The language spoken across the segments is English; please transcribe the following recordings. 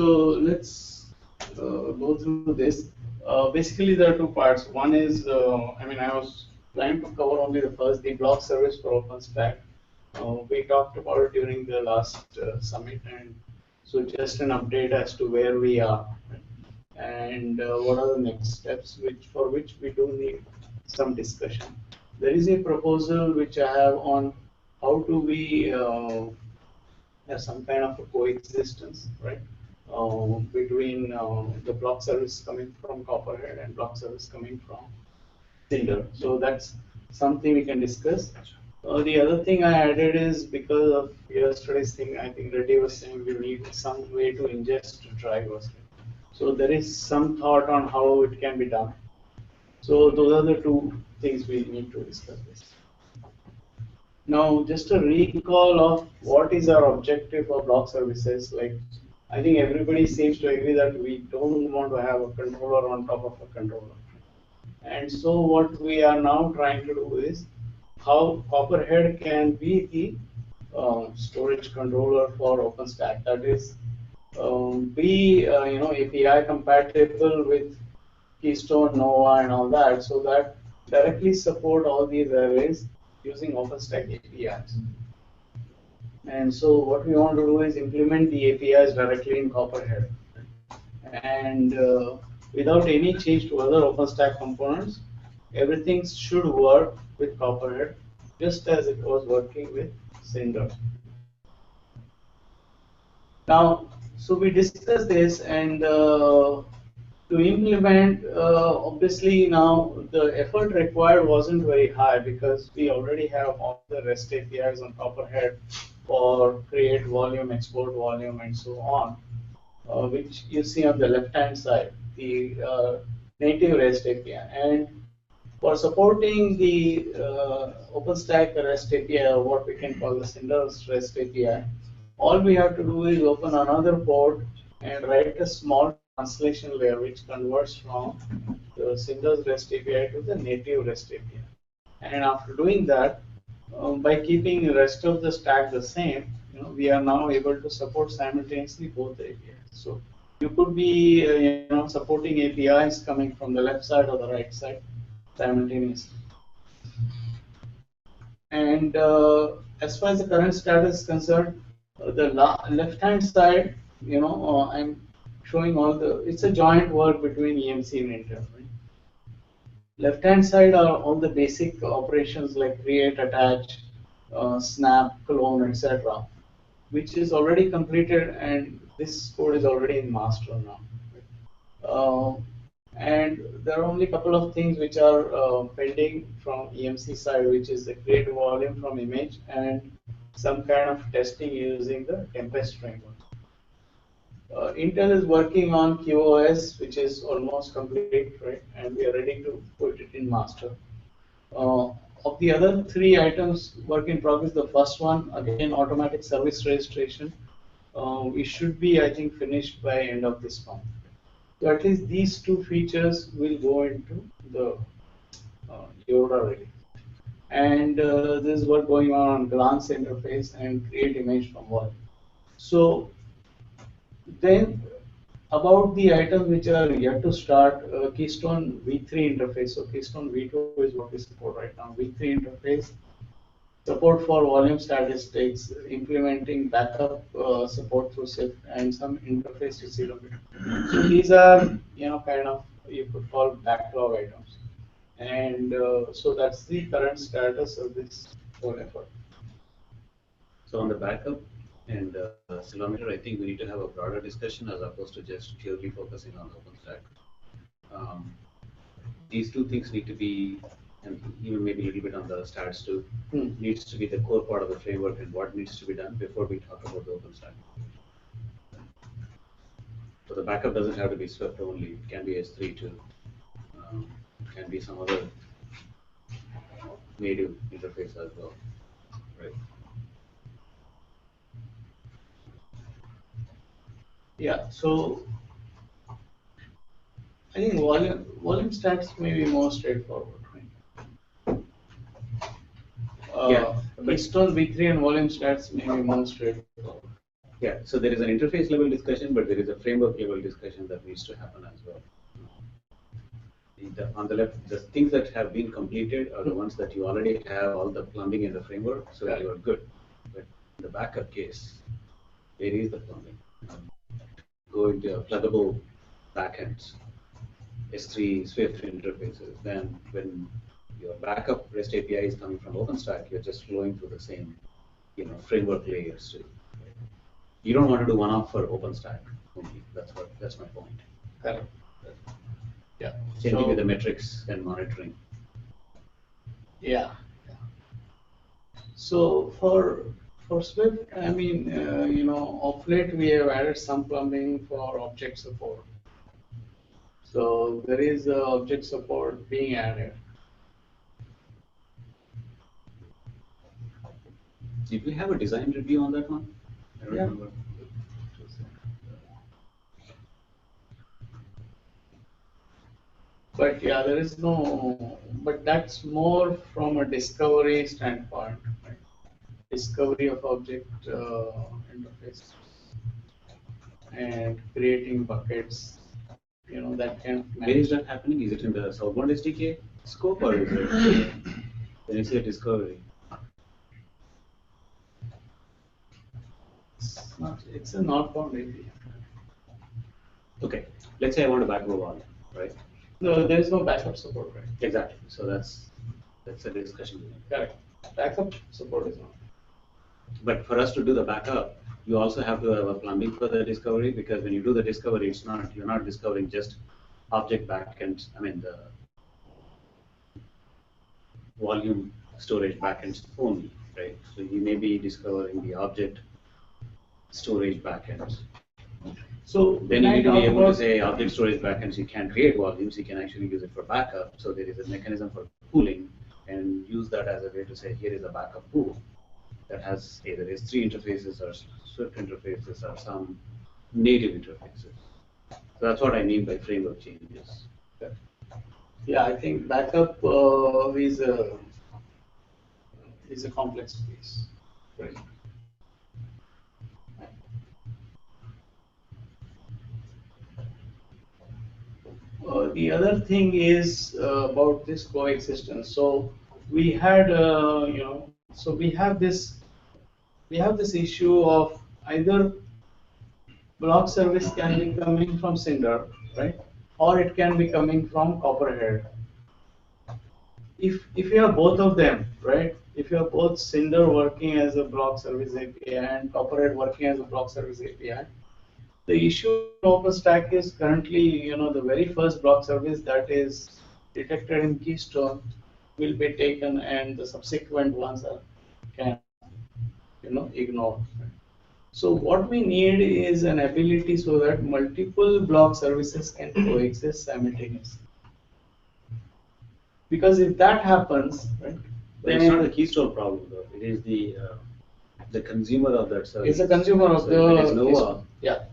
let's go through this. Basically, there are two parts. One is, I was planning to cover only the first, the block service for OpenStack. We talked about it during the last summit, and so just an update as to where we are, right? And what are the next steps, for which we do need some discussion. There is a proposal which I have on how do we have some kind of a coexistence, right, between the block service coming from Copperhead and block service coming from Cinder. So that's something we can discuss. The other thing I added is because of yesterday's thing, I think Reddy was saying we need some way to ingest drivers. So there is some thought on how it can be done. So those are the two things we need to discuss this. Now, just a recall of what is our objective for block services. Like, I think everybody seems to agree that we don't want to have a controller on top of a controller. And so what we are now trying to do is how Copperhead can be the storage controller for OpenStack. That is, be API compatible with Keystone, Nova, and all that, so that directly support all these arrays using OpenStack APIs. And so what we want to do is implement the APIs directly in Copperhead, and without any change to other OpenStack components, everything should work with Copperhead just as it was working with Cinder. Now, so we discussed this, and to implement, obviously now the effort required wasn't very high because we already have all the REST APIs on Copperhead for create volume, export volume, and so on, which you see on the left-hand side, the native REST API. And for supporting the OpenStack REST API, or what we can call the Cinder's REST API, all we have to do is open another port and write a small translation layer which converts from the Cinder's REST API to the native REST API. And after doing that, by keeping the rest of the stack the same, we are now able to support simultaneously both APIs. So you could be supporting APIs coming from the left side or the right side simultaneously. And as far as the current status is concerned, the left-hand side, I'm showing all it's a joint work between EMC and Intel. Right? Left-hand side are all the basic operations like create, attach, snap, clone, etc., which is already completed, and this code is already in master now. And there are only a couple of things which are pending from EMC side, which is the create volume from image and some kind of testing using the Tempest framework. Intel is working on QoS, which is almost complete, right? And we are ready to put it in master. Of the other three items work in progress, the first one, again, automatic service registration, we should be, I think, finished by end of this month. So at least these two features will go into the Yoda release. And this is what going on glance interface and create image from volume. So then about the items which are yet to start, Keystone v3 interface. So Keystone v2 is what we support right now. v3 interface, support for volume statistics, implementing backup support through SIFT, and some interface to Summmit. So these are, kind of, you could call backlog items. And so that's the current status of this whole effort. So on the backup and accelerometer, I think we need to have a broader discussion as opposed to just purely focusing on OpenStack. These two things need to be, and even maybe a little bit on the stats too, needs to be the core part of the framework and what needs to be done before we talk about the OpenStack. So the backup doesn't have to be Swift only, it can be S3 too. It can be some other native interface as well, right? Yeah, so I think volume stats may be more straightforward, right? Yeah. Keystone v3 and volume stats may be more straightforward. Yeah, so there is an interface level discussion, but there is a framework level discussion that needs to happen as well. On the left, the things that have been completed are the ones that you already have all the plumbing in the framework, so you are good. But in the backup case, where is the plumbing? Go into pluggable backends, S3 Swift interfaces. Then when your backup REST API is coming from OpenStack, you're just flowing through the same, framework layers too. You don't want to do one-off for OpenStack only. That's my point. Correct. Yeah. Same thing with the metrics and monitoring. Yeah. So for Swift, I mean, of late we have added some plumbing for object support. So there is object support being added. Did we have a design review on that one? I don't remember. But yeah, there is no, but that's more from a discovery standpoint, right? Discovery of object interface and creating buckets, that kind of. Where is that happening? Is it in the Southbound SDK scope or is it when you say discovery? It's a northbound API. Okay, let's say I want to back up on, right? No, there is no backup support, right? Exactly. So that's a discussion. Correct. Backup support is not. But for us to do the backup, you also have to have a plumbing for the discovery, because when you do the discovery, you're not discovering just object backends. I mean the volume storage backends only, right? So you may be discovering the object storage backends. So then you need to be able to say object storage backends, you can create volumes, you can actually use it for backup. So there is a mechanism for pooling, and use that as a way to say, here is a backup pool that has either S3 interfaces or Swift interfaces or some native interfaces. So that's what I mean by framework changes. Yeah, I think backup is a complex piece. Right. The other thing is about this coexistence. So we had, so we have this issue of either block service can be coming from Cinder, right, or it can be coming from CoprHD. If you have both of them, right, if you have both Cinder working as a block service API and CoprHD working as a block service API, the issue in OpenStack is currently, the very first block service that is detected in Keystone will be taken, and the subsequent ones can, ignore. So what we need is an ability so that multiple block services can coexist simultaneously. Because if that happens, right, but it's not a Keystone problem, though. It is the consumer of that service. It's a consumer of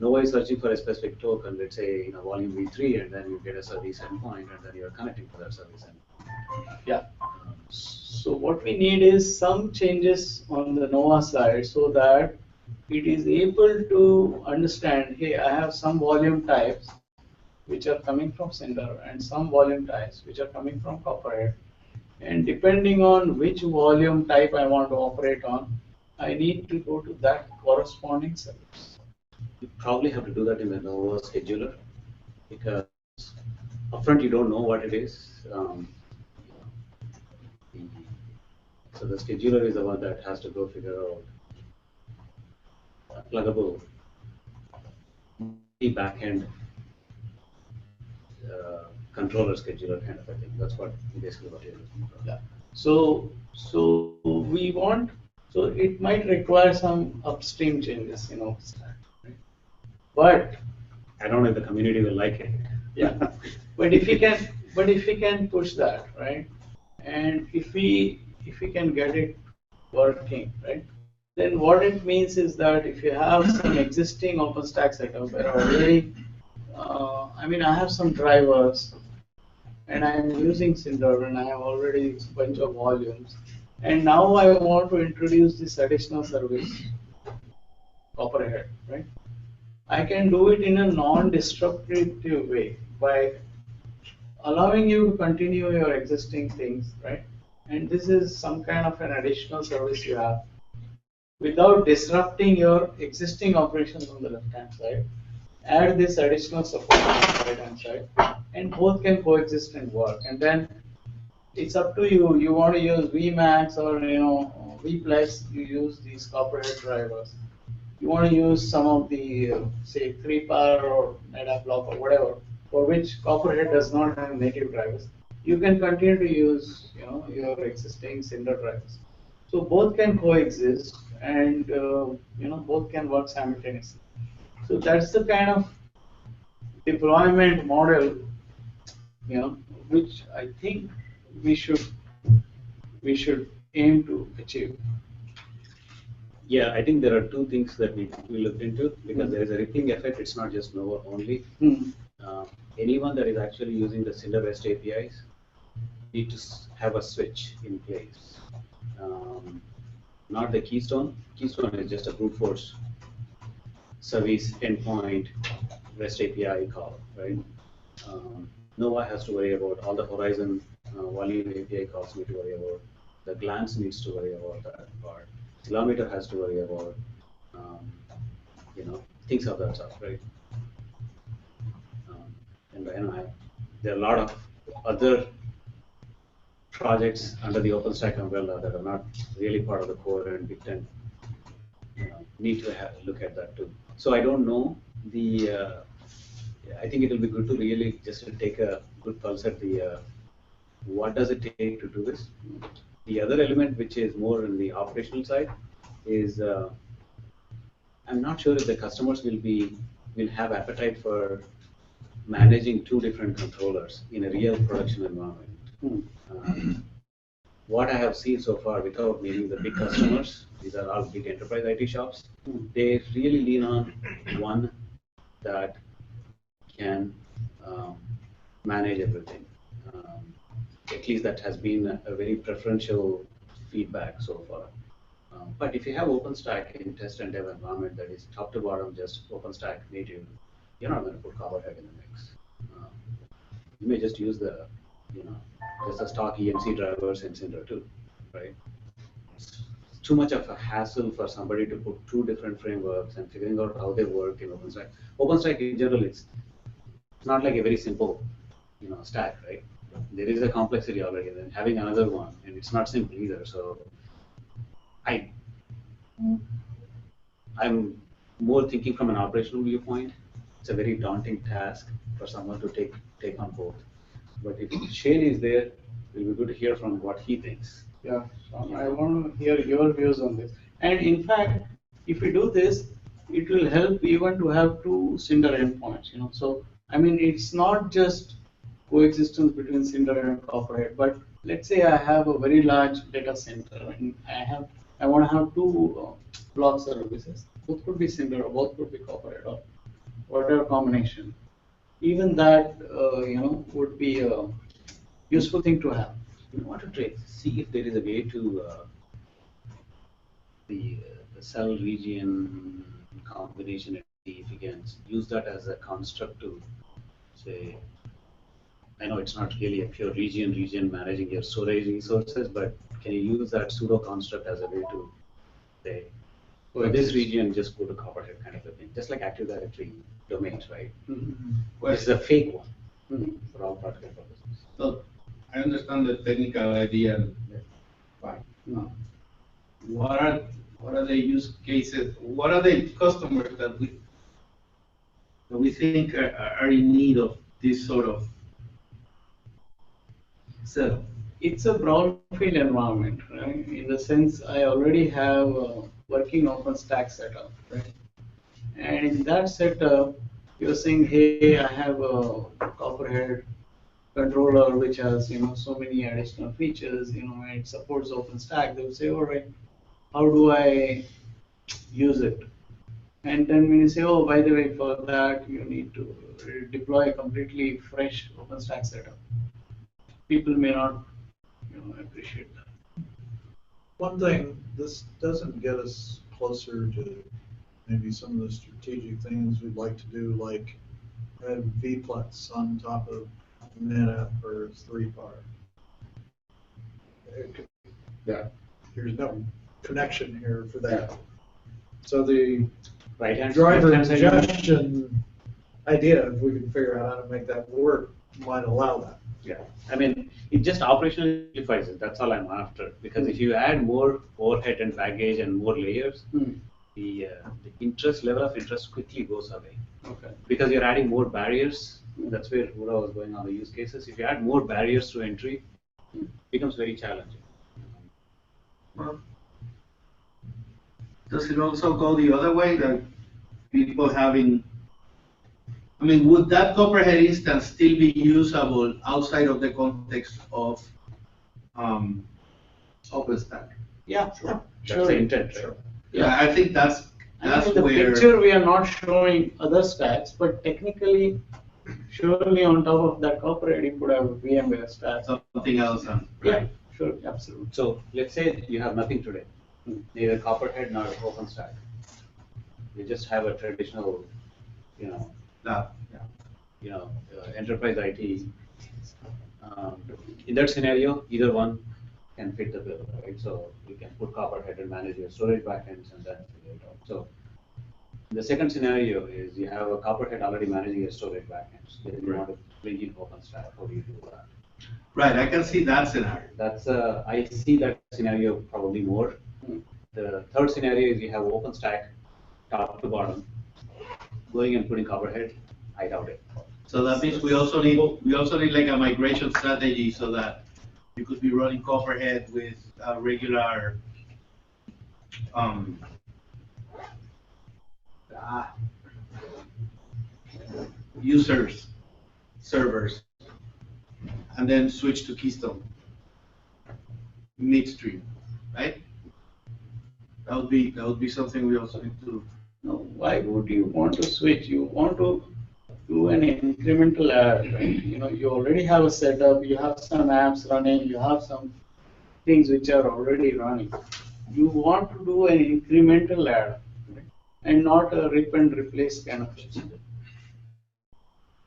Nova is searching for a specific token, let's say volume V3, and then you get a service endpoint, and then you're connecting to that service endpoint. Yeah. So what we need is some changes on the Nova side so that it is able to understand, hey, I have some volume types which are coming from Cinder and some volume types which are coming from CoprHD. And depending on which volume type I want to operate on, I need to go to that corresponding service. You probably have to do that in the Nova scheduler, because upfront you don't know what it is. So the scheduler is the one that has to go figure out a pluggable backend controller scheduler kind of a thing. That's what basically what you're looking for. Yeah. So we want. So it might require some upstream changes, right? But I don't know if the community will like it. Yeah. But if we can push that, right? And if we can get it working, right? Then what it means is that if you have some existing OpenStack setup where already, I have some drivers, and I am using Cinder, and I have already a bunch of volumes, and now I want to introduce this additional service, CoprHD, right? I can do it in a non-disruptive way by allowing you to continue your existing things, right? And this is some kind of an additional service you have without disrupting your existing operations on the left-hand side. Add this additional support on the right-hand side, and both can coexist and work. And then it's up to you. You want to use Vmax or Vplex, you use these CoprHD drivers. You want to use some of the say 3PAR or NetApp block or whatever, for which CoprHD does not have native drivers. You can continue to use your existing Cinder drivers. So both can coexist, and both can work simultaneously. So that's the kind of deployment model, which I think we should we should aim to achieve. Yeah, I think there are two things that we looked into because there is a rippling effect. It's not just Nova only. Anyone that is actually using the Cinder REST APIs need to have a switch in place. Not the Keystone. Keystone is just a brute force service endpoint REST API call, right? Nova has to worry about all the Horizon volume API calls need to worry about. The glance needs to worry about that part. Kilometer has to worry about, things of that sort, right? And there are a lot of other projects under the OpenStack umbrella that are not really part of the core, and we can need to look at that too. So I don't know I think it will be good to really just to take a good pulse at the what does it take to do this. The other element, which is more in the operational side, is I'm not sure if the customers will have appetite for managing two different controllers in a real production environment. What I have seen so far, without naming the big customers, these are all big enterprise IT shops, they really lean on one that can manage everything. At least that has been a very preferential feedback so far. But if you have OpenStack in test and dev environment that is top to bottom just OpenStack native, you're not going to put CoprHD in the mix. You may just use just the stock EMC drivers in Cinder too, right? It's too much of a hassle for somebody to put two different frameworks and figuring out how they work in OpenStack. OpenStack in general, it's not like a very simple, stack, right? There is a complexity already. Then having another one, and it's not simple either. So I'm more thinking from an operational viewpoint. It's a very daunting task for someone to take on both. But if Shane is there, it will be good to hear from what he thinks. Yeah, so I want to hear your views on this. And in fact, if we do this, it will help even to have two Cinder endpoints. So I mean, it's not just coexistence between Cinder and CoprHD, but let's say I have a very large data center and I want to have two block services. Both could be Cinder or both could be CoprHD or whatever combination. Even that would be a useful thing to have. We want to see if there is a way to the cell region combination, and see if you can use that as a construct to say. I know it's not really a pure region managing your storage resources, but can you use that pseudo construct as a way to say, for this region, just go to CoprHD kind of a thing, just like Active Directory domains, right? This is a fake one for all practical purposes. So I understand the technical idea. Fine. What are the use cases? What are the customers that we think are in need of this sort of setup? It's a brownfield environment, right? In the sense, I already have a working OpenStack setup, right? And in that setup, you're saying, hey, I have a CoprHD controller which has so many additional features, and it supports OpenStack. They'll say, all right, how do I use it? And then when you say, oh, by the way, for that you need to deploy a completely fresh OpenStack setup, people may not appreciate that. One thing, this doesn't get us closer to maybe some of the strategic things we'd like to do, like add vplex on top of NetApp or 3PAR. Yeah. There's no connection here for that. So the Right-hand driver left-hand side. ingestion idea, if we can figure out how to make that work, might allow that. Yeah, I mean, it just operationally simplifies it, that's all I'm after. Because if you add more overhead and baggage and more layers, the interest, level of interest quickly goes away. Okay. Because you're adding more barriers, that's where Hura was going on the use cases. If you add more barriers to entry, it becomes very challenging. Well, does it also go the other way, that people having, I mean, would that CoprHD instance still be usable outside of the context of OpenStack? Yeah, That's the intent, right? Yeah, I think that's in the where. picture we are not showing other stacks, but technically, surely on top of that CoprHD could have a VMware stack. Something else, Yeah, right? sure, absolutely. So let's say you have nothing today, neither CoprHD nor OpenStack. You just have a traditional, enterprise IT. In that scenario, either one can fit the bill, right? So you can put CoprHD and manage your storage backends and then figure it out. So the second scenario is you have a CoprHD already managing your storage backends. Then you want to bring in OpenStack. How do you do that? Right, I can see that scenario. That's I see that scenario probably more. The third scenario is you have OpenStack top to bottom, going and putting CoprHD. I doubt it. So that means we also need like a migration strategy so that you could be running CoprHD with regular users, servers, and then switch to Keystone midstream, right? That would be something we also need to. Now, why would you want to switch? You want to do an incremental add, right? You already have a setup, you have some apps running, you have some things which are already running. You want to do an incremental add, right? And not a rip and replace kind of system.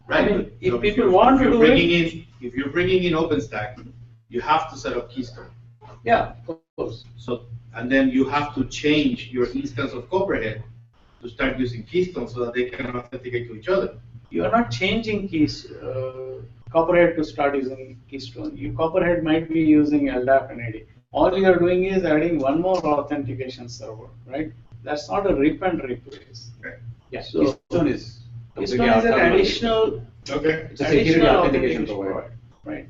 Right. I mean, if people want to do it, if you're bringing in OpenStack, you have to set up Keystone. yeah, of course. So, and then you have to change your instance of CoprHD to start using Keystone so that they can authenticate to each other. You are not changing keys, CoprHD to start using Keystone. CoprHD might be using LDAP and AD. All you are doing is adding one more authentication server, right? That's not a rip and replace. Right. Yeah, So Keystone is Keystone is an additional Okay. It's a security authentication provider, provider. right?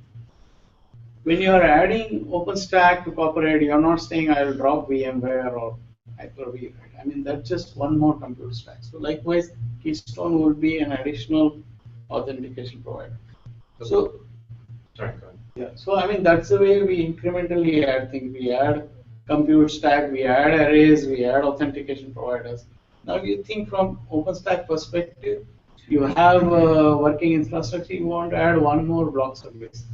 When you are adding OpenStack to CoprHD, you're not saying I will drop VMware or Hyper-V, right? I mean, that's just one more compute stack. So likewise, Keystone will be an additional authentication provider. So, Sorry, go ahead. yeah. So I mean, that's the way we incrementally add things. We add compute stack, we add arrays, we add authentication providers. Now you think from OpenStack perspective, you have a working infrastructure, you want to add one more block service.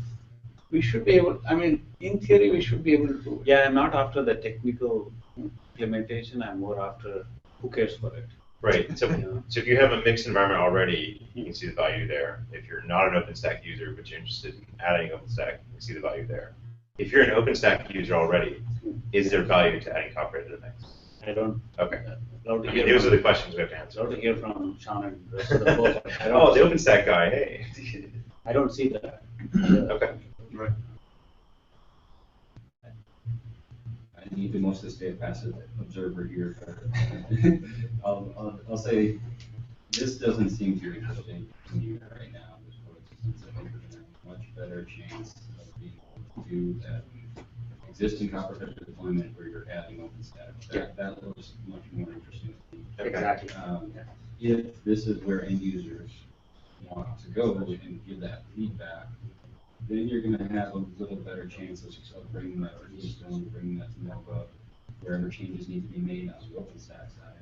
We should be able, I mean, in theory, we should be able to do it. Yeah, I'm not after the technical implementation. I'm more after who cares for it. Right. So if you have a mixed environment already, you can see the value there. If you're not an OpenStack user, but you're interested in adding OpenStack, you can see the value there. If you're an OpenStack user already, is there value to adding CoprHD to the mix? I don't. Okay. Love to hear Those are from, the questions we have to answer. love to hear from Sean and the rest of the folks. I don't Oh, the see- OpenStack guy, hey. I don't see that. Okay. Right. I need to mostly stay a passive observer here. I'll say this doesn't seem too interesting to me right now. This coexistence, I think we're going to have a much better chance of being able to do that existing CoprHD deployment where you're adding OpenStack. That looks much more interesting to me. Exactly. If this is where end users want to go and give that feedback, then you're going to have a little better chance of bringing that to Keystone, bringing that to Nova, wherever changes need to be made on the OpenStack side.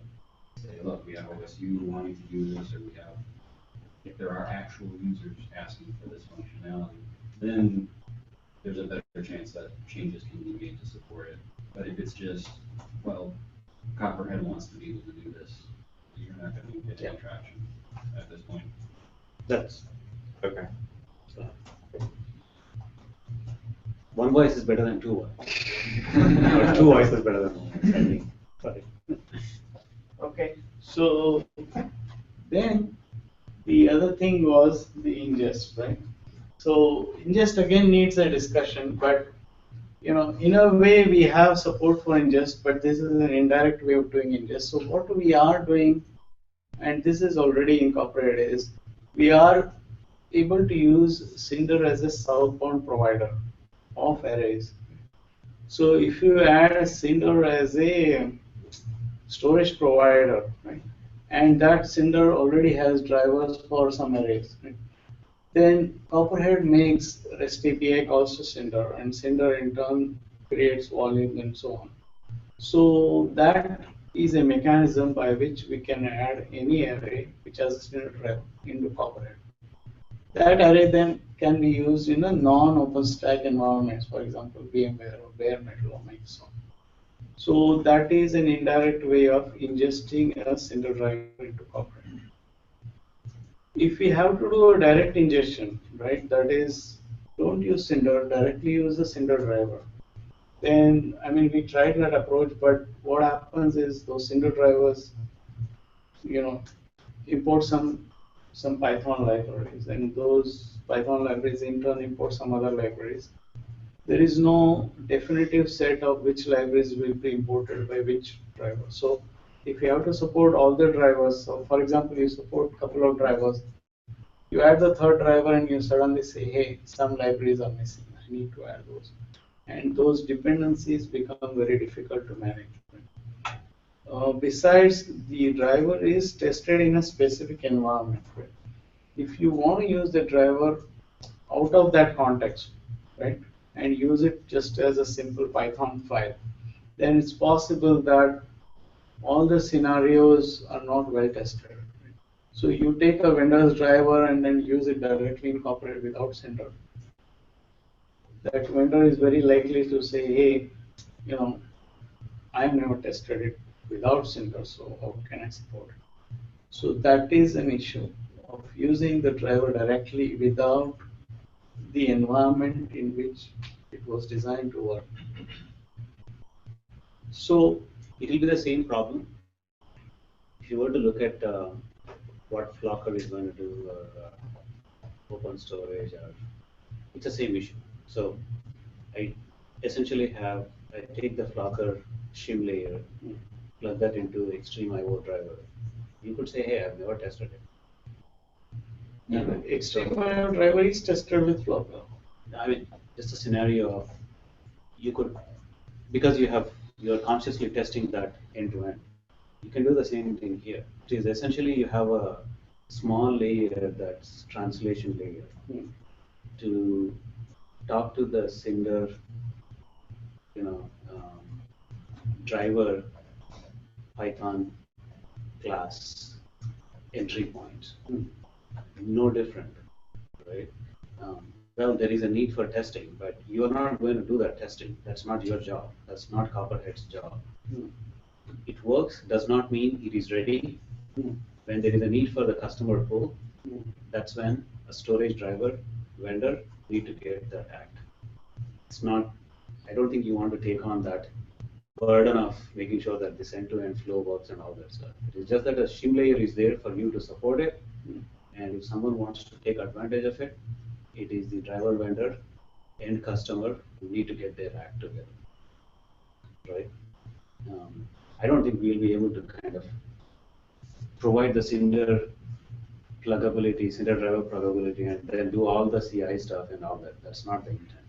Say, look, we have OSU wanting to do this, or we have, if there are actual users asking for this functionality, then there's a better chance that changes can be made to support it. But if it's just, well, CoprHD wants to be able to do this, you're not gonna get any traction at this point. That's Okay. one voice is better than two voices. Or two voices is better than one voice, I think. Sorry. Okay, so then the other thing was the ingest, right? So ingest again needs a discussion, but in a way we have support for ingest, but this is an indirect way of doing ingest. So what we are doing, and this is already incorporated, is we are able to use Cinder as a southbound provider of arrays. So if you add Cinder as a storage provider, right, and that Cinder already has drivers for some arrays, right, then Copperhead makes REST API calls to Cinder, and Cinder in turn creates volume and so on. So that is a mechanism by which we can add any array which has a Cinder driver into Copperhead. That array then can be used in a non-OpenStack environments, for example, VMware or bare metal or Microsoft. So that is an indirect way of ingesting a Cinder driver into Copperhead. If we have to do a direct ingestion, right, that is, don't use Cinder, directly use the Cinder driver. Then, I mean, we tried that approach, but what happens is those Cinder drivers, import some Python libraries, and those Python libraries in turn import some other libraries. There is no definitive set of which libraries will be imported by which driver. So if you have to support all the drivers, so for example, you support a couple of drivers, you add the third driver and you suddenly say, hey, some libraries are missing, I need to add those. And those dependencies become very difficult to manage. Besides, the driver is tested in a specific environment. Right? If you want to use the driver out of that context, right, and use it just as a simple Python file, then it's possible that all the scenarios are not well tested. Right? So you take a vendor's driver and then use it directly incorporated without Cinder. That vendor is very likely to say, hey, I've never tested it without Cinder, so how can I support it? So that is an issue of using the driver directly without the environment in which it was designed to work. So it will be the same problem. If you were to look at what Flocker is going to do, or open storage, or it's the same issue. So I essentially I take the Flocker shim layer, plug that into Extreme IO driver. You could say, hey, I've never tested it. Extreme driver is tested with Flocker. I mean, just a scenario of you could, because you're consciously testing that end to end. You can do the same thing here. It is essentially you have a small layer that's translation layer to talk to the Cinder, driver Python class entry points. No different, right? Well, there is a need for testing, but you are not going to do that testing. That's not your job. That's not Copperhead's job. It works does not mean it is ready. When there is a need for the customer pull, that's when a storage driver vendor need to get that act. It's not. I don't think you want to take on that burden of making sure that this end-to-end flow works and all that stuff. It is just that a shim layer is there for you to support it, and if someone wants to take advantage of it, it is the driver vendor and customer who need to get their act together, right? I don't think we'll be able to kind of provide the Cinder pluggability, Cinder driver pluggability, and then do all the CI stuff and all that. That's not the intent.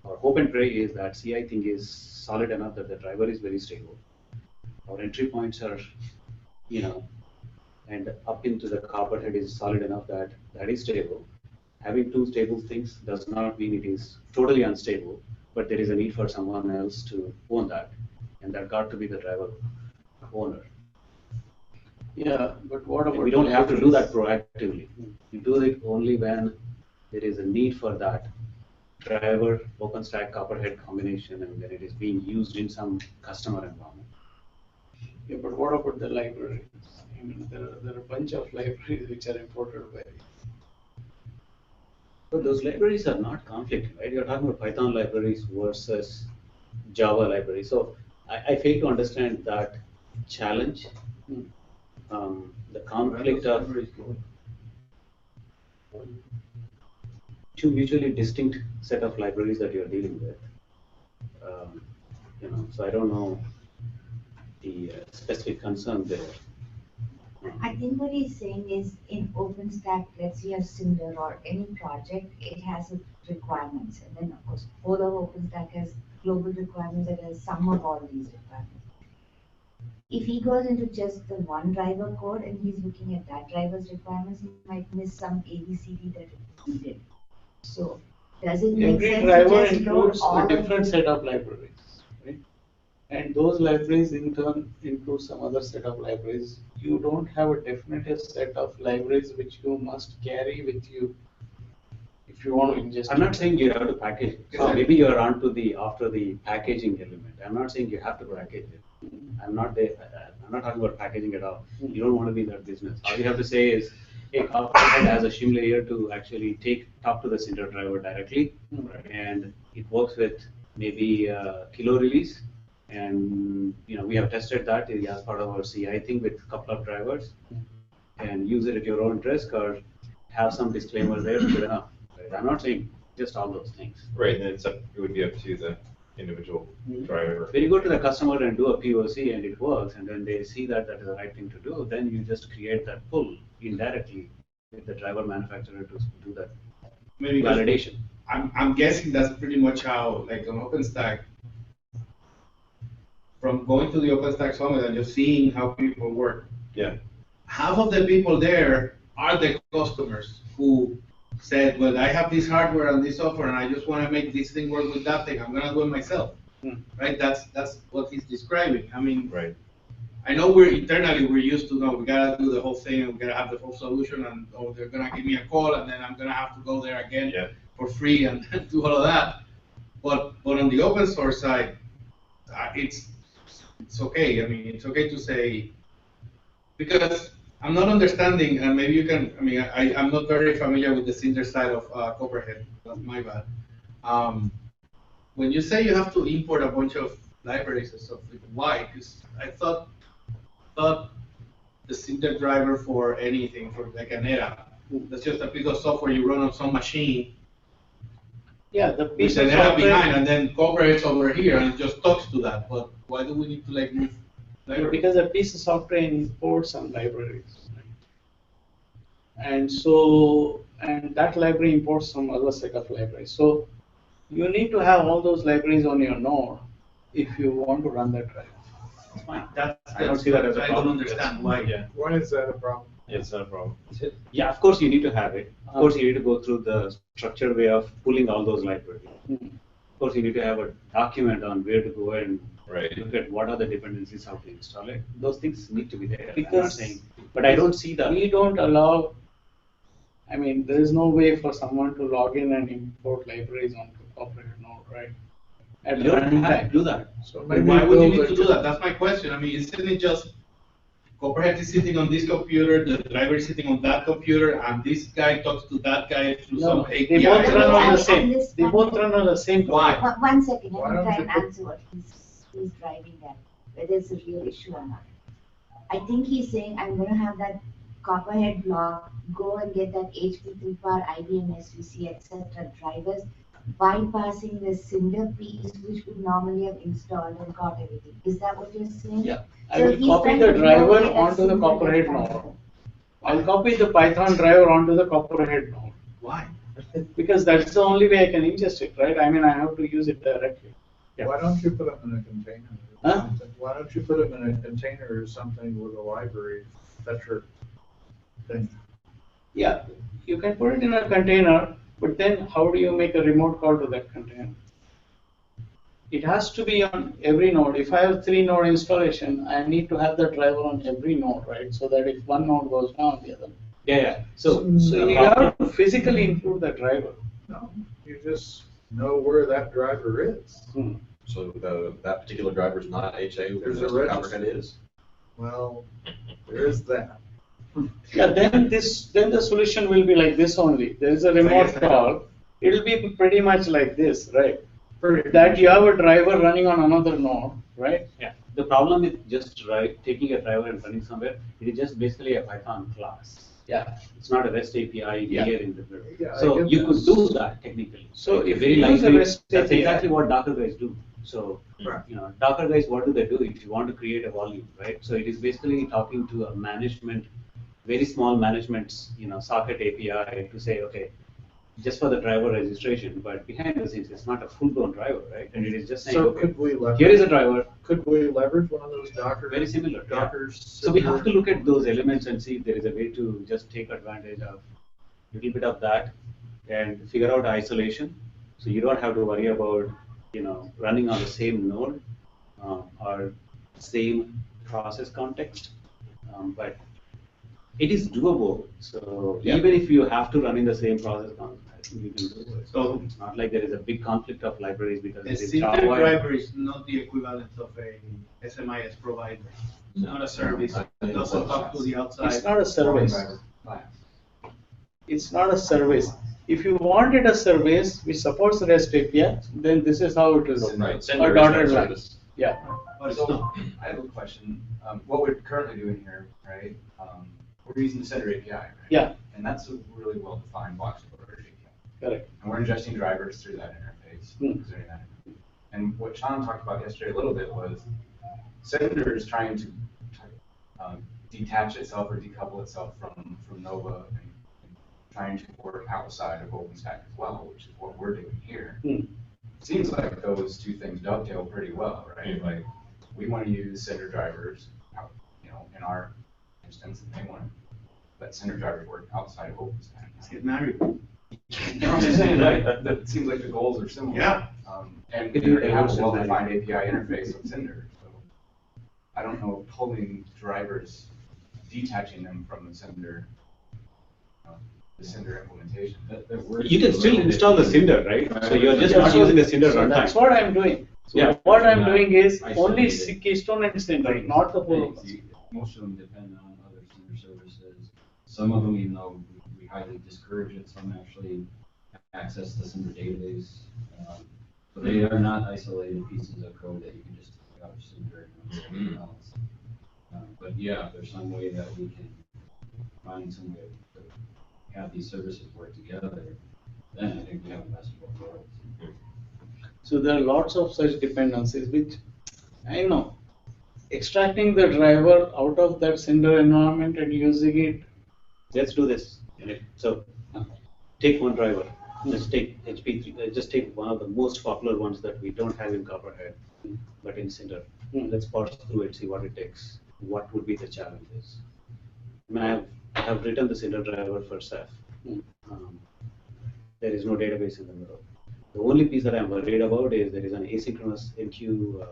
Our hope and pray is that CI thing is solid enough that the driver is very stable. Our entry points are, and up into the Copperhead is solid enough that that is stable. Having two stable things does not mean it is totally unstable, but there is a need for someone else to own that, and that got to be the driver owner. Yeah, but what about? And we don't have to do that proactively. We do it only when there is a need for that driver OpenStack Copperhead combination, and when it is being used in some customer environment. Yeah, but what about the libraries? I mean, there are a bunch of libraries which are imported by. But those libraries are not conflicting, right? You're talking about Python libraries versus Java libraries. So I fail to understand that challenge, the conflict of two mutually distinct set of libraries that you're dealing with. So I don't know the specific concern there. I think what he's saying is in OpenStack, let's say a Cinder or any project, it has its requirements. And then of course, whole of OpenStack has global requirements that has some of all these requirements. If he goes into just the one driver code and he's looking at that driver's requirements, he might miss some ABCD that is needed. So does it make Every sense driver to just load includes all a of different these? set of libraries, right? And those libraries in turn include some other set of libraries. You don't have a definitive set of libraries which you must carry with you if you want to ingest. I'm not saying you have to package it. So maybe you're onto the after the packaging element. I'm not saying you have to package it. I'm not talking about packaging at all. You don't want to be in that business. All you have to say is, hey, CoprHD has a shim layer to actually talk to the Cinder driver directly, and it works with maybe kilo release. And we have tested that as part of our CI thing with a couple of drivers, and use it at your own risk or have some disclaimer there. Good enough. Right? I'm not saying just all those things. Right, and it would be up to the individual driver. When you go to the customer and do a POC and it works, and then they see that that is the right thing to do, then you just create that pull indirectly with the driver manufacturer to do that Maybe validation. I'm guessing that's pretty much how, like on OpenStack, from going to the OpenStack Summit and just seeing how people work. Yeah. Half of the people there are the customers who said, well, I have this hardware and this software and I just want to make this thing work with that thing. I'm going to do it myself. Right? That's what he's describing. I mean, right. I know we're used to know we got to do the whole thing and we got to have the whole solution and they're going to give me a call and then I'm going to have to go there again for free and do all of that. But on the open source side, it's okay. I mean, it's okay to say, because I'm not understanding, and maybe you can, I mean, I'm not very familiar with the Cinder side of CoprHD, that's my bad. When you say you have to import a bunch of libraries and stuff, why? Because I thought the Cinder driver for anything, for like an ERA, that's just a piece of software you run on some machine. Yeah, the piece with of an ERA software behind, and then CoprHD over here, and it just talks to that. But why do we need to like move libraries? Because a piece of software imports some libraries, and that library imports some other set of libraries. So you need to have all those libraries on your node if you want to run that driver. Fine. I don't see that as a I problem. don't understand why. Yeah. Why is that a problem? It's not a problem. Yeah, of course you need to have it. Of course you need to go through the structured way of pulling all those libraries. Of course you need to have a document on where to go and look at what are the dependencies, how to install it. Those things need to be there. I'm not saying, but I don't see that. We don't allow, I mean, there is no way for someone to log in and import libraries onto CoprHD node, right? At You don't have runtime. to do that. So But maybe why would you need build to do that? That's my question. I mean, isn't it just CoprHD is sitting on this computer, the driver is sitting on that computer, and this guy talks to that guy through some API? They both run on the I same. understand. They both run on the same. Why? One second, Why let me don't try you and put- answer what he's driving at, whether it's a real issue or not. I think he's saying, I'm gonna have that CoprHD block, go and get that HP3PAR, IBM SVC, etc. drivers, bypassing the Cinder piece, which would normally have installed and got everything. Is that what you're saying? Yeah, I So will he's copy trying the to driver relocate that onto the Cinder CoprHD driver. node. I'll copy the Python driver onto the CoprHD node. Why? Because that's the only way I can ingest it, right? I mean, I have to use it directly. Why don't you put them in a container? Or Huh? something? Why don't you put them in a container or something with a library fetcher thing? Yeah, you can put it in a container, but then how do you make a remote call to that container? It has to be on every node. If I have 3-node installation, I need to have the driver on every node, right? So that if one node goes down, the other. Yeah. So You have to physically include the driver. No, you just know where that driver is. So that particular driver is not HA, where There's the a register. CoprHD is? Well, there is that. Yeah, then the solution will be like this only. There is a remote call. It will be pretty much like this, right? That you have a driver running on another node, right? Yeah. The problem with just taking a driver and running somewhere, it is just basically a Python class. Yeah. It's not a REST API Yeah. here in the middle. Yeah, So I get you that. could do that technically. So Right? if Very you use a likely, REST that's API, exactly what Docker guys do. So Right. Docker guys, what do they do if you want to create a volume, right? So it is basically talking to a management, very small management, socket API to say, okay, just for the driver registration, but behind the scenes, it's not a full-blown driver, right? And it is just saying, So okay, could we leverage? here is a driver, Could we leverage one of those Docker? very similar. Yeah. Docker. So we have to look at those elements and see if there is a way to just take advantage of a little bit of that and figure out isolation. So you don't have to worry about, running on the same node or same process context. But it is doable. So Yeah. even if you have to run in the same process context, I think you can do it. So It's not like there is a big conflict of libraries because a it is single Java. driver is not the equivalent of a SMIS provider. It's not a service. It doesn't talk to the outside. it's not a service. Class. It's not a service. If you wanted a service which supports REST API, then this is how it will look. Right, A sender dotted is line. not service. Yeah. But it's So not. I have a question. What we're currently doing here, right? We're using the sender API, right? Yeah. And that's a really well-defined box storage API. Correct. And we're ingesting drivers through that interface. Doing that. And what Sean talked about yesterday a little bit was sender is trying to detach itself or decouple itself from Nova and trying to work outside of OpenStack as well, which is what we're doing here. Seems like those two things dovetail pretty well, right? Like we want to use sender drivers, in our instance, and they want to let sender drivers work outside of OpenStack. Let's get married. I'm just saying, like, that seems like the goals are similar. Yeah. And we already have a well-defined API interface with Cinder, so I don't know if pulling drivers, detaching them from the Cinder implementation. You can still install the Cinder, right? So you're just not using the Cinder So runtime. that's what I'm doing. So Yeah. what I'm doing is Isolated. only Keystone and Cinder, not the whole of it. Most of them depend on other Cinder services. Some of them, even though we highly discourage it, some actually access the Cinder database. But they are not isolated pieces of code that you can just take out of Cinder and run something else. But yeah, if there's some way that we can find some way to have these services work together, then I think we have the best of both worlds. So there are lots of such dependencies which I know. Extracting the driver out of that Cinder environment and using it. Let's do this. So take one driver. Let's take HP3. Just take one of the most popular ones that we don't have in CoprHD, but in Cinder. Let's parse through it, see what it takes. What would be the challenges? I mean, I have written the Cinder driver for Ceph. There is no database in the middle. The only piece that I'm worried about is there is an asynchronous MQ,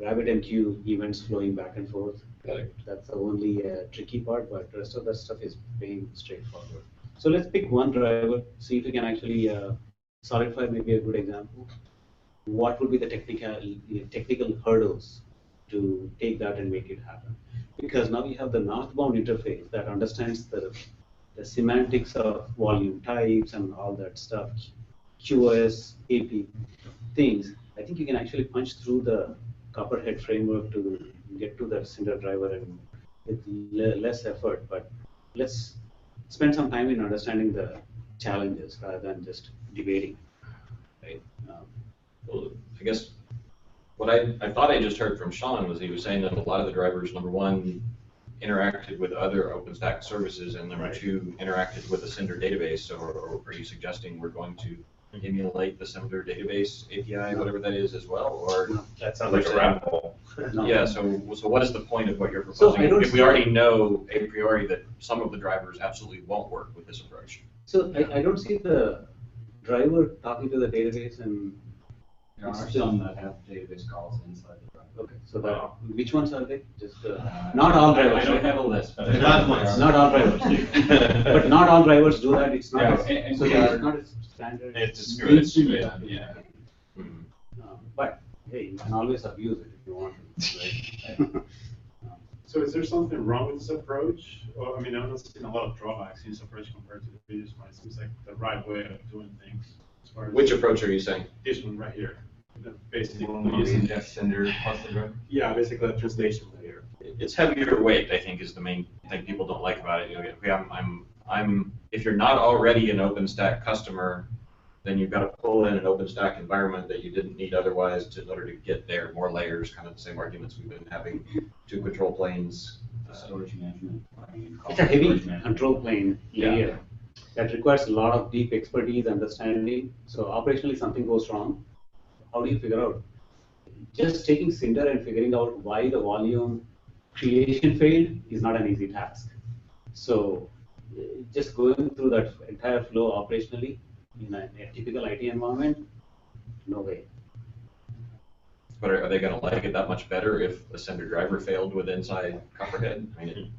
RabbitMQ events flowing back and forth. Correct. That's the only tricky part, but the rest of that stuff is being straightforward. So let's pick one driver, see if we can actually solidify maybe a good example. What would be the technical hurdles to take that and make it happen? Because now we have the northbound interface that understands the semantics of volume types and all that stuff, QoS, AP things. I think you can actually punch through the CoprHD framework to get to that Cinder driver and with less effort. But let's spend some time in understanding the challenges rather than just debating. Right? Well, I guess what I thought I just heard from Sean was he was saying that a lot of the drivers, number one, interacted with other OpenStack services, and number two, interacted with the Cinder database. Or are you suggesting we're going to emulate the Cinder database API, whatever that is, as well? Or That sounds like a rabbit hole. yeah. So what is the point of what you're So proposing? I don't if we see- already know a priori that some of the drivers absolutely won't work with this approach. So I don't see the driver talking to the database and There are some that have database calls inside the driver. okay. So that which ones are they? Just not all drivers. I don't have a list, but The bad ones. Not all drivers. But not all drivers do that. It's not. Yeah, and So we it's are- not a standard. It's discouraged. Yeah. But hey, you can always abuse it if you want to, right? So is there something wrong with this approach? Well, I mean, I'm not seeing a lot of drawbacks in this approach compared to the previous one. It seems like the right way of doing things. As far as Which approach are you saying? this one right here. Basically, Using just sender plus the driver. yeah, basically a translation layer. It's heavier weight, I think, is the main thing people don't like about it. You know, if you're not already an OpenStack customer, then you've got to pull in an OpenStack environment that you didn't need otherwise in order to get there. More layers, kind of the same arguments we've been having. 2 control planes. Storage management. It's a heavy Storage management. control plane layer that requires a lot of deep expertise, understanding. So operationally something goes wrong. How do you figure out? Just taking Cinder and figuring out why the volume creation failed is not an easy task. So just going through that entire flow operationally in a typical IT environment, no way. But are they going to like it that much better if the sender driver failed with inside CoprHD? I mean,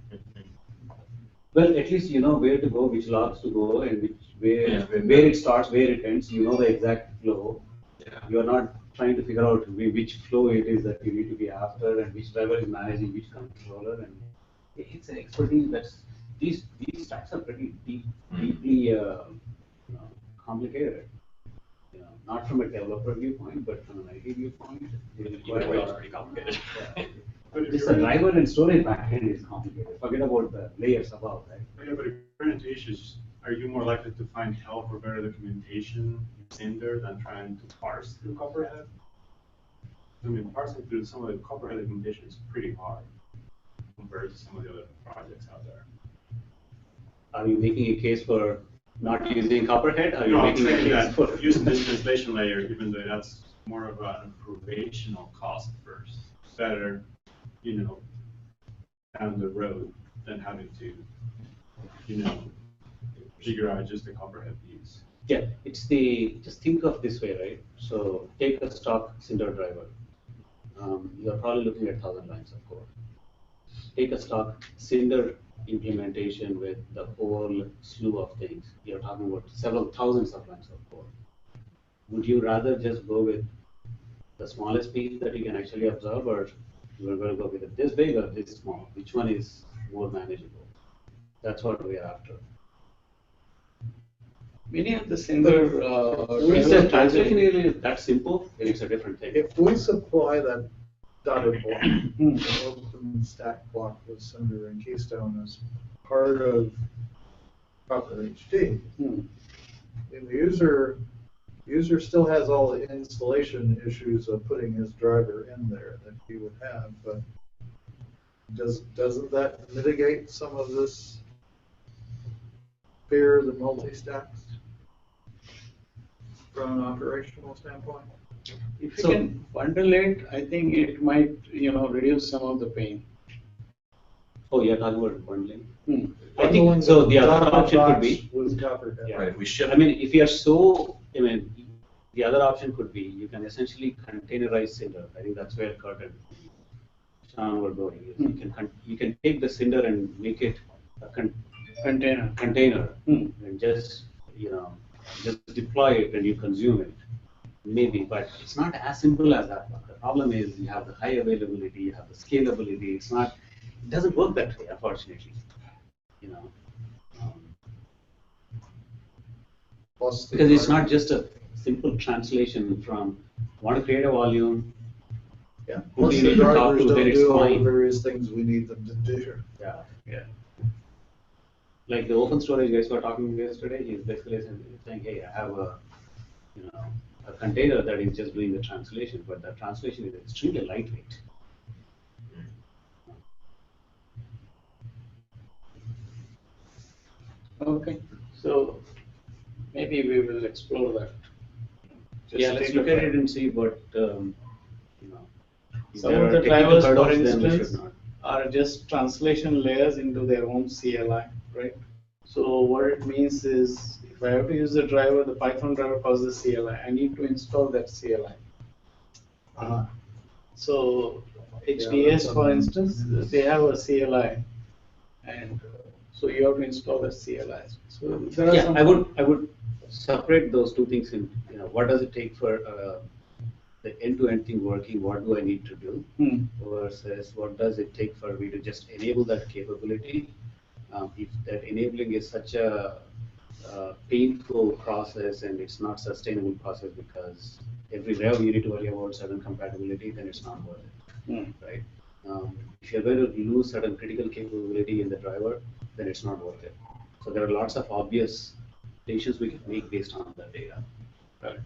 Well, at least you know where to go, which logs to go, and where it starts, where it ends. You know the exact flow. yeah. You are not trying to figure out which flow it is that you need to be after, and which driver is managing which controller. And it's an expertise that's these stacks are pretty deeply complicated. You know, not from a developer viewpoint, but from an IT viewpoint, they require Either way, a it's lot. pretty complicated. But if Just you're the driver and storage backend is complicated. Forget about the layers above, right? Yeah, but if you're running into issues, are you more likely to find help or better documentation in Cinder than trying to parse through CoprHD? I mean, parsing through some of the CoprHD documentation is pretty hard compared to some of the other projects out there. Are you making a case for not using CoprHD? Are you No, I'm making a saying case that for using this translation layer, even though that's more of an operational cost first, better, you know, down the road than having to, you know, figure out just the CoprHD use. Yeah, it's just think of this way, right? So take a stock Cinder driver. You're probably looking at 1,000 lines of code. Take a stock Cinder implementation with the whole slew of things. You're talking about several thousands of lines of code. Would you rather just go with the smallest piece that you can actually observe, or you're going to go with it this big or this small? Which one is more manageable? That's what we are after. Many of the Cinder It's a translation area is that simple, then it's a different thing. If we supply that dotted block, the open stack block with Cinder and Keystone as part of CoprHD, Hmm. and the user still has all the installation issues of putting his driver in there that he would have, but doesn't that mitigate some of this fear of the multi-stacks from an operational standpoint? If you can bundle it, I think it might, reduce some of the pain. Oh, you're talking about bundling? I Bundling think, so the other dotted option could box be, with CoprHD. Yeah. Right, if we ship. I mean, if you are so, the other option could be, you can essentially containerize Cinder. I think that's where Kurt and Sean were going. You can take the Cinder and make it a container and just deploy it and you consume it. Maybe, but it's not as simple as that. The problem is you have the high availability, you have the scalability. It doesn't work that way, unfortunately. Plus the Because it's driver. not just a simple translation from want to create a volume. Yeah. Who Plus do you the need to talk drivers to, don't then it's do all the fine. various things we need them to do. Yeah. Like the open storage guys were talking yesterday, he's basically saying, hey, I have a container that is just doing the translation, but the translation is extremely lightweight. Okay, so maybe we will explore that. Just Yeah, let's take look a at it and see what, if Some there of are the technical drivers, for hurdles, then we instance, should not. are just translation layers into their own CLI, right? So what it means is, if I have to use the driver, the Python driver calls the CLI. I need to install that CLI. So HDS, for instance, they have a CLI, and so you have to install the CLI. So there are I would separate those two things in, what does it take for the end-to-end thing working, what do I need to do, Hmm. versus what does it take for me to just enable that capability. If that enabling is such a painful process and it's not sustainable process because every rev you need to worry about certain compatibility, then it's not worth it, Hmm. right? If you're going to lose certain critical capability in the driver, then it's not worth it. So there are lots of obvious decisions we can make based on the data. Right.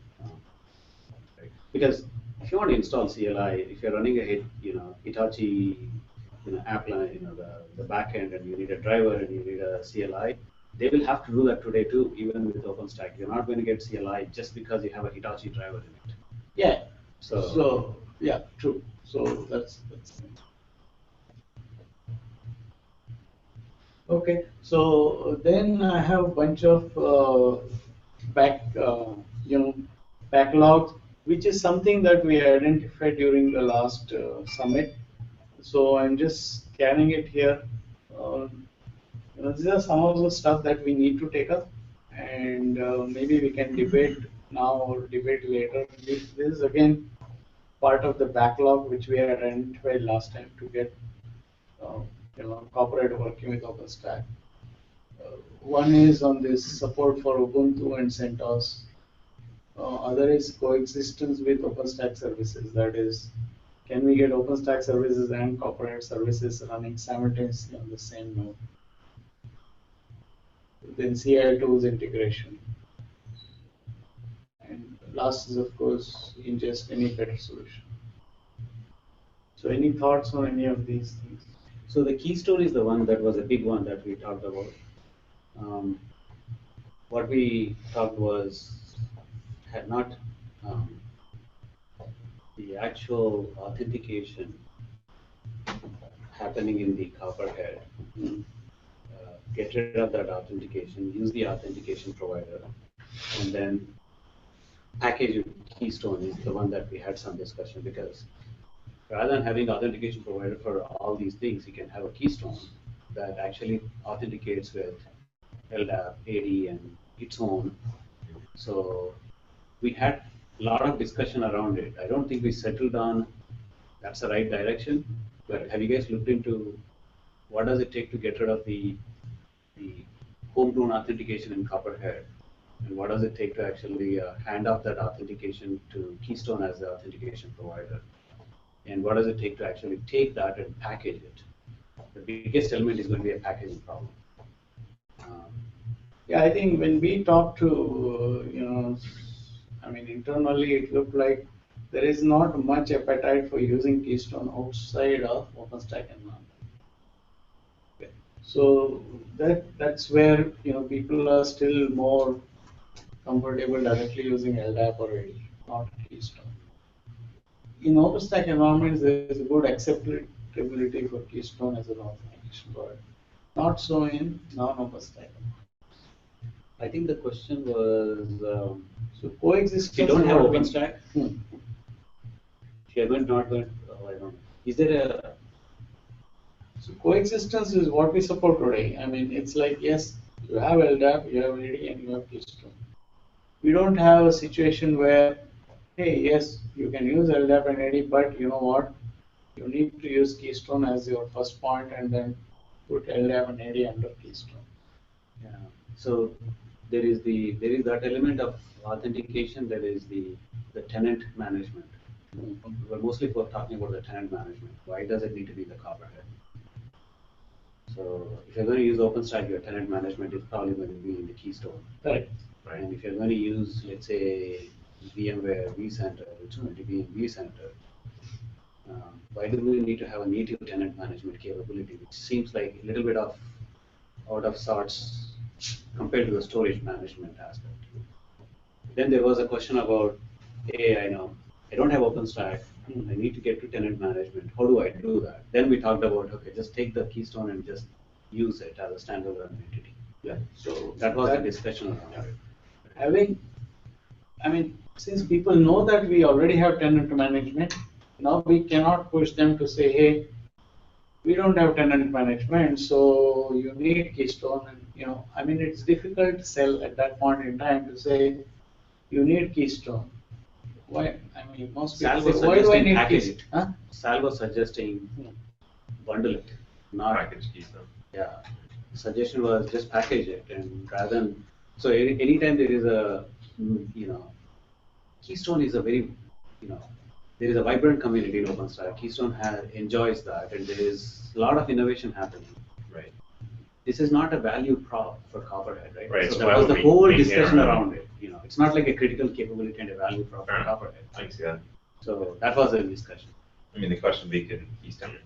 Right? Because if you want to install CLI, if you're running a Hitachi app line, the backend, and you need a driver and you need a CLI, they will have to do that today too, even with OpenStack. You're not going to get CLI just because you have a Hitachi driver in it. Yeah. So yeah, true. So that's okay. So then I have a bunch of back, you know, backlogs, which is something that we identified during the last summit. So I'm just scanning it here. These are some of the stuff that we need to take up, and maybe we can debate now or debate later. This is again part of the backlog which we had identified last time to get uh, corporate working with OpenStack. One is on this support for Ubuntu and CentOS. Other is coexistence with OpenStack services. That is, can we get OpenStack services and corporate services running simultaneously on the same node? Then CI tools integration. And last is, of course, ingest any better solution. So any thoughts on any of these things? So the keystone is the one that was a big one that we talked about. What we talked was had not the actual authentication happening in the Copperhead. Get rid of that authentication, use the authentication provider, and then package with Keystone is the one that we had some discussion, because rather than having authentication provider for all these things, you can have a Keystone that actually authenticates with LDAP, AD, and its own. So we had a lot of discussion around it. I don't think we settled on that's the right direction, but have you guys looked into what does it take to get rid of the homegrown authentication in Copperhead? And what does it take to actually hand off that authentication to Keystone as the authentication provider? And what does it take to actually take that and package it? The biggest element is going to be a packaging problem. Yeah, I think when we talk to, internally it looked like there is not much appetite for using Keystone outside of OpenStack environment. Okay. So that's where people are still more comfortable directly using LDAP or AD, not Keystone. In OpenStack environments, there is a good acceptability for Keystone as an authentication provider. Not so in non-OpenStack. I think the question was, so coexistence. If you don't have OpenStack, if you're not going, I don't know. Is there a So coexistence is what we support today. I mean, it's like, yes, you have LDAP, you have AD, and you have Keystone. We don't have a situation where, hey, yes, you can use LDAP and AD, but you know what? You need to use Keystone as your first point and then put LDAP and AD under Keystone. Yeah. So there is that element of authentication. There is the tenant management. We're mostly talking about the tenant management. Why does it need to be the Copperhead? So if you're going to use OpenStack, your tenant management is probably going to be in the Keystone. Right. And if you're going to use, let's say, VMware vCenter, it's going to be in vCenter. Why do we need to have a native tenant management capability, which seems like a little bit of out of sorts compared to the storage management aspect? Then there was a question about, hey, I know I don't have OpenStack. I need to get to tenant management. How do I do that? Then we talked about, okay, just take the Keystone and just use it as a standalone entity. Yeah. So that was the discussion around it. Since people know that we already have tenant management, now we cannot push them to say, hey, we don't have tenant management, so you need Keystone. And it's difficult to sell at that point in time to say you need Keystone. Why? I mean, most Sal people was say, why do I suggesting need package keys? it. Huh? Sal was suggesting bundle it, not Package Keystone. yeah. Suggestion was just package it, and rather than so anytime there is a Keystone is a very there is a vibrant community in OpenStack. Keystone enjoys that, and there is a lot of innovation happening. Right. This is not a value prop for Copperhead, right? Right, So so that why was would the we whole maintain discussion our own? around it. It's not like a critical capability and a value prop Fair for enough. Copperhead. I can see that. So that was the discussion. I mean, the question would be, can Keystone,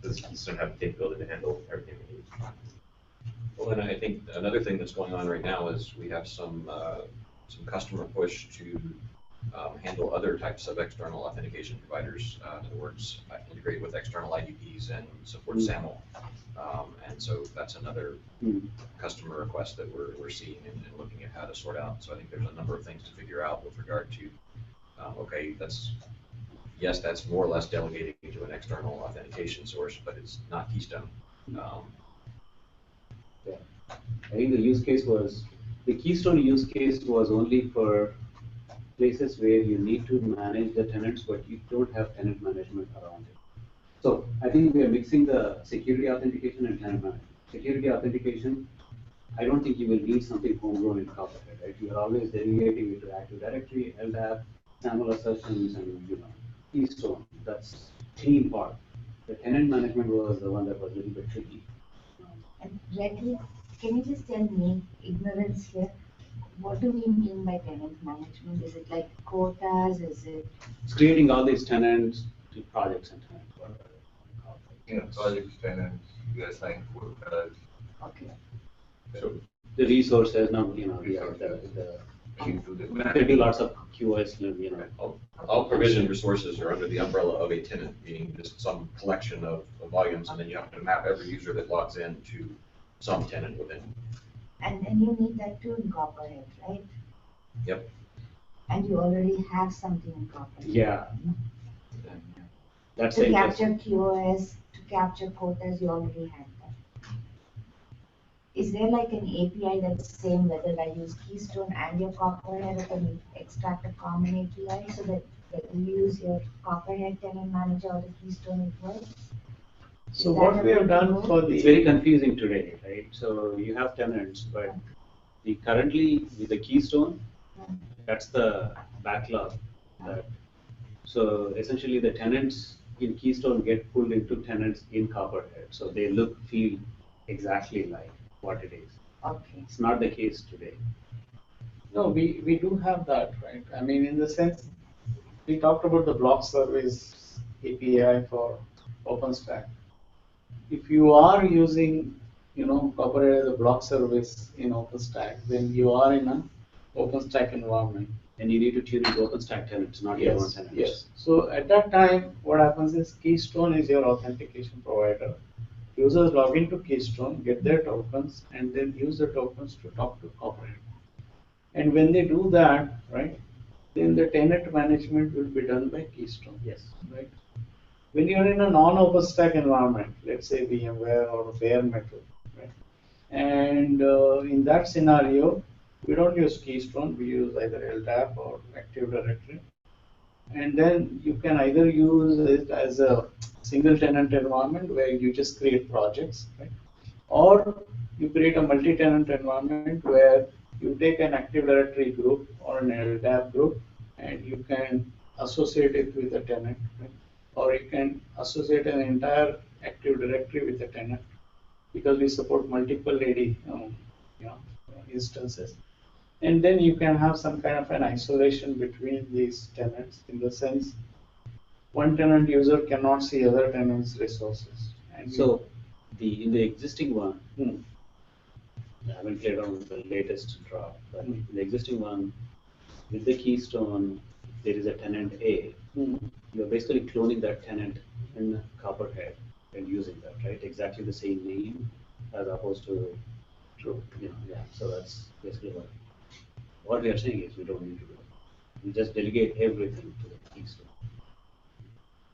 does Keystone have the capability to handle everything we need? Well, and I think another thing that's going on right now is we have some customer push to handle other types of external authentication providers. In other words, integrate with external IDPs and support SAML. And so that's another customer request that we're seeing and looking at how to sort out. So I think there's a number of things to figure out with regard to, okay, yes, that's more or less delegating to an external authentication source, but it's not Keystone. Yeah. I think the Keystone use case was only for places where you need to manage the tenants, but you don't have tenant management around it. So I think we are mixing the security authentication and tenant management. Security authentication, I don't think you will need something homegrown in Copperhead, right? You are always delegating it to Active Directory, LDAP, SAML assertions, and Keystone. That's clean part. The tenant management was the one that was a little bit tricky. And Reddy, can you just tell me, ignorance here, what do we mean by tenant management? Is it like quotas? Is it? It's creating all these tenants to projects and tenants. Project tenants, you assign quotas. Okay. So The resources, now, the you do the there be lots of QoS, All provisioned resources are under the umbrella of a tenant, meaning just some collection of volumes, and then you have to map every user that logs in to some tenant within. And then you need that too in Copperhead, right? Yep. And you already have something in Copperhead. Yeah. That's To interesting. capture QoS, to capture quotas, you already have that. Is there like an API that's the same whether I use Keystone and your Copperhead, I can extract a common API so that whether you use your Copperhead tenant manager or the Keystone it works? So what we have done for the. It's very confusing today, right? So you have tenants, but currently with the Keystone, that's the backlog. So essentially the tenants in Keystone get pulled into tenants in Copperhead. So they feel exactly like what it is. Okay. It's not the case today. No, we do have that, right? I mean, in the sense, we talked about the block service API for OpenStack. If you are using, Copperhead as a block service in OpenStack, then you are in an OpenStack environment. And you need to tune into OpenStack tenants, not your own tenants. Yes. So at that time, what happens is Keystone is your authentication provider. Users log into Keystone, get their tokens, and then use the tokens to talk to Copperhead. And when they do that, right, then the tenant management will be done by Keystone. Yes. Right. When you're in a non-OpenStack environment, let's say VMware or bare metal, right, and in that scenario, we don't use Keystone, we use either LDAP or Active Directory. And then you can either use it as a single tenant environment where you just create projects, right? Or you create a multi-tenant environment where you take an Active Directory group or an LDAP group and you can associate it with a tenant, right? Or you can associate an entire Active Directory with a tenant because we support multiple AD instances. And then you can have some kind of an isolation between these tenants in the sense one tenant user cannot see other tenants' resources. And so in the existing one, I haven't played on the latest drop, but in the existing one, with the Keystone, there is a tenant A. You're basically cloning that tenant in Copperhead and using that, right? Exactly the same name as opposed to True. So that's basically what we are saying is we don't need to do it. We just delegate everything to the Keystone.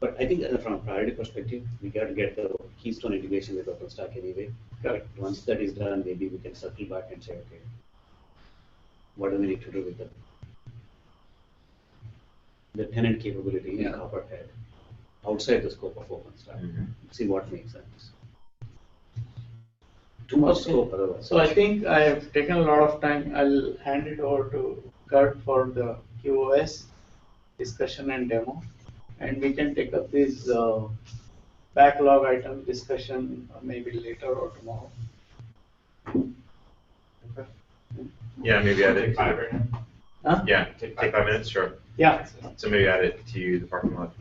But I think from a priority perspective, we got to get the Keystone integration with OpenStack anyway. Correct. Once that is done, maybe we can circle back and say, okay, what do we need to do with them? the tenant capability in Copperhead outside the scope of OpenStack. See what makes sense. Too much scope otherwise. So I think I have taken a lot of time. I'll hand it over to Kurt for the QoS discussion and demo. And we can take up this backlog item discussion maybe later or tomorrow. Yeah, maybe add it. Take 5 right now. Huh? Yeah, take 5 minutes, sure. Yeah. So maybe add it to the parking lot.